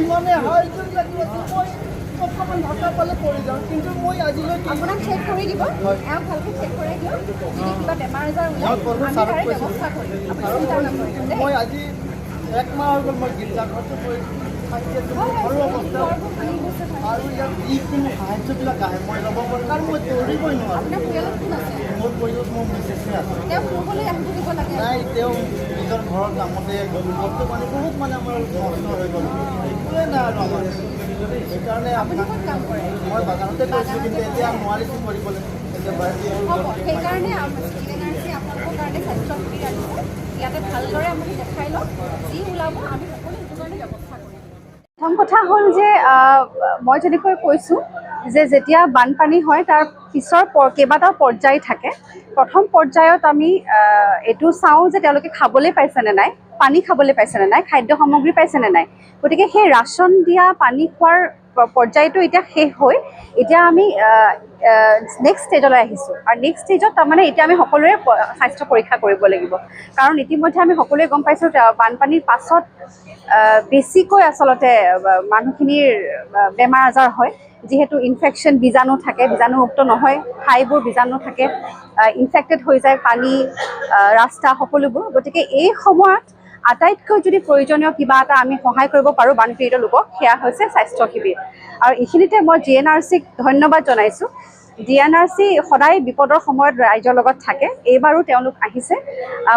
ইমানে সাহায্য লাগি আছে মই অকণমান ভাষা পালে পৰি যাওঁ কিন্তু মই আজিলৈ আপোনাক চেক কৰি দিব এওঁ ভালকৈ চেক কৰাই দিয়ক যদি কিবা বেমাৰ আজাৰ ওলাই আমি তাৰে ব্যৱস্থা কৰিম আপুনি চিন্তা নকৰিব মই আজি 1 মাহ হৈ গ'ল মই গীৰ্জাঘৰটো গৈ থাকি আছোঁ ঘৰৰ অৱস্থা আৰু ইয়াত যিকোনো সাহায্যবিলাক আহে মই ল'ব পাৰোঁ কাৰণ মই দৌৰিবই নোৱাৰোঁ আপোনাৰ পৰিয়ালত কোন আছে মোৰ পৰিয়ালত মোৰ মিছেছে আছে তেওঁ ফুৰিবলৈ আহিব দিব লাগে নাই তেওঁ নিজৰ ঘৰৰ কামতে বৰ্তমানে বহুত মানে আমাৰ নষ্ট হৈ গ'ল একোৱে নাই আৰু আমাৰ সেইকাৰণে আপুনি ক'ত কাম কৰে মই বাগানতে কৰিছোঁ কিন্তু এতিয়া নোৱাৰিছোঁ কৰিবলৈ এতিয়া হ'ব সেইকাৰণে চিএনআৰচি আপোনালোকৰ কাৰণে স্বাস্থ্য শিবিৰ আনিছে ইয়াতে ভালদৰে আপুনি দেখাই লওক যি ওলাব আমি সকলো সেইটো কাৰণে ব্যৱস্থা কৰিম প্ৰথম কথা হ'ল যে মই যেনেকৈ কৈছোঁ যে যেতিয়া বানপানী হয় তাৰ পিছৰ কেইবাটাও পৰ্যায় থাকে প্ৰথম পৰ্যায়ত আমি এইটো চাওঁ যে তেওঁলোকে খাবলৈ পাইছেনে নাই পানী খাবলৈ পাইছেনে নাই খাদ্য সামগ্ৰী পাইছেনে নাই গতিকে সেই ৰাচন দিয়া পানী খোৱাৰ পৰ্যায়টো এতিয়া শেষ হৈ এতিয়া আমি নেক্সট ষ্টেজলৈ আহিছোঁ আৰু নেক্সট ষ্টেজত তাৰমানে এতিয়া আমি সকলোৰে স্বাস্থ্য পৰীক্ষা কৰিব লাগিব কাৰণ ইতিমধ্যে আমি সকলোৱে গম পাইছোঁ বানপানীৰ পাছত বেছিকৈ আচলতে মানুহখিনিৰ বেমাৰ আজাৰ হয় যিহেতু ইনফেকশ্যন বীজাণু থাকে বীজাণুমুক্ত নহয় ঠাইবোৰ বীজাণু থাকে ইনফেক্টেড হৈ যায় পানী ৰাস্তা সকলোবোৰ গতিকে এই সময়ত আটাইতকৈ যদি প্ৰয়োজনীয় কিবা এটা আমি সহায় কৰিব পাৰোঁ বানপীড়িত লোকক সেয়া হৈছে স্বাস্থ্য শিবিৰ আৰু এইখিনিতে মই GNRCক ধন্যবাদ জনাইছোঁ GNRC সদায় বিপদৰ সময়ত ৰাইজৰ লগত থাকে এইবাৰো তেওঁলোক আহিছে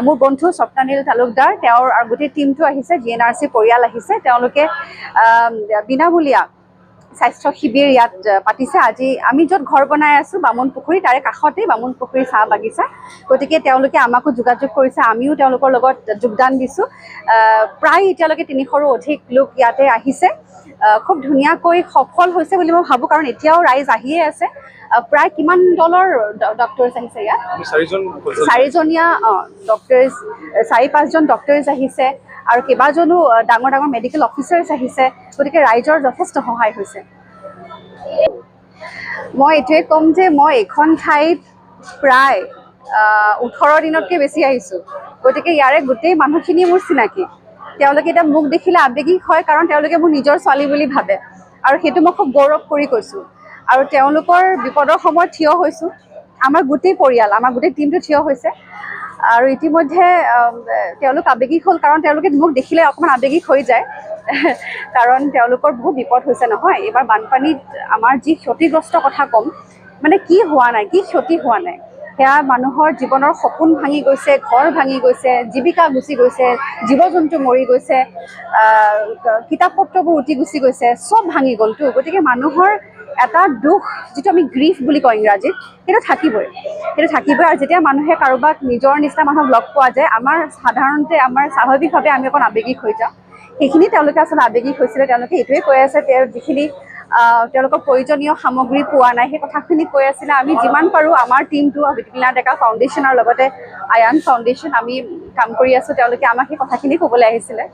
মোৰ বন্ধু স্বপ্নানীল তালুকদাৰ তেওঁৰ আৰু গোটেই টীমটো আহিছে GNRC পৰিয়াল আহিছে তেওঁলোকে বিনামূলীয়া স্বাস্থ্য শিবিৰ ইয়াত পাতিছে আজি আমি য'ত ঘৰ বনাই আছোঁ বামুণ পুখুৰী তাৰে কাষতেই বামুণ পুখুৰী চাহ বাগিচা গতিকে তেওঁলোকে আমাকো যোগাযোগ কৰিছে আমিও তেওঁলোকৰ লগত যোগদান দিছোঁ প্ৰায় এতিয়ালৈকে 300ৰো অধিক লোক ইয়াতে আহিছে খুব ধুনীয়াকৈ সফল হৈছে বুলি মই ভাবোঁ কাৰণ এতিয়াও ৰাইজ আহিয়ে আছে প্ৰায় কিমান দলৰ ডক্টৰছ আহিছে ইয়াত 4জনীয়া ডক্টৰছ 4-5জন ডক্টৰছ আহিছে আৰু কেইবাজনো ডাঙৰ ডাঙৰ মেডিকেল অফিচাৰ্ছ আহিছে গতিকে ৰাইজৰ যথেষ্ট সহায় হৈছে মই এইটোৱে ক'ম যে মই এইখন ঠাইত প্ৰায় 18 দিনতকৈ বেছি আহিছোঁ গতিকে ইয়াৰে গোটেই মানুহখিনি মোৰ চিনাকি তেওঁলোকে এতিয়া মোক দেখিলে আৱেগিক হয় কাৰণ তেওঁলোকে মোৰ নিজৰ ছোৱালী বুলি ভাবে আৰু সেইটো মই খুব গৌৰৱ কৰি কৈছোঁ আৰু তেওঁলোকৰ বিপদৰ সময়ত থিয় হৈছোঁ আমাৰ গোটেই পৰিয়াল আমাৰ গোটেই টীমটো থিয় হৈছে আৰু ইতিমধ্যে তেওঁলোক আৱেগিক হ'ল কাৰণ তেওঁলোকে মোক দেখিলে অকণমান আৱেগিক হৈ যায় কাৰণ তেওঁলোকৰ বহুত বিপদ হৈছে নহয় এইবাৰ বানপানীত আমাৰ যি ক্ষতিগ্ৰস্ত কথা ক'ম মানে কি হোৱা নাই কি ক্ষতি হোৱা নাই সেয়া মানুহৰ জীৱনৰ সপোন ভাঙি গৈছে ঘৰ ভাঙি গৈছে জীৱিকা গুচি গৈছে জীৱ জন্তু মৰি গৈছে কিতাপ পত্ৰবোৰ উটি গুচি গৈছে চব ভাঙি গ'লতো গতিকে মানুহৰ এটা দুখ যিটো আমি গ্ৰীফ বুলি কওঁ ইংৰাজীত সেইটো থাকিবই আৰু যেতিয়া মানুহে কাৰোবাক নিজৰ নিচিনা মানুহক লগ পোৱা যায় আমাৰ সাধাৰণতে আমাৰ স্বাভাৱিকভাৱে আমি অকণ আৱেগিক হৈ যাওঁ সেইখিনি তেওঁলোকে আচলতে আৱেগিক হৈছিলে তেওঁলোকে এইটোৱে কৈ আছে তেওঁ যিখিনি তেওঁলোকৰ প্ৰয়োজনীয় সামগ্ৰী পোৱা নাই সেই কথাখিনি কৈ আছিলে আমি যিমান পাৰোঁ আমাৰ টীমটো বিপিলা ডেকা ফাউণ্ডেশ্যনৰ লগতে আয়ান ফাউণ্ডেশ্যন আমি কাম কৰি আছোঁ তেওঁলোকে আমাক সেই কথাখিনি ক'বলৈ আহিছিলে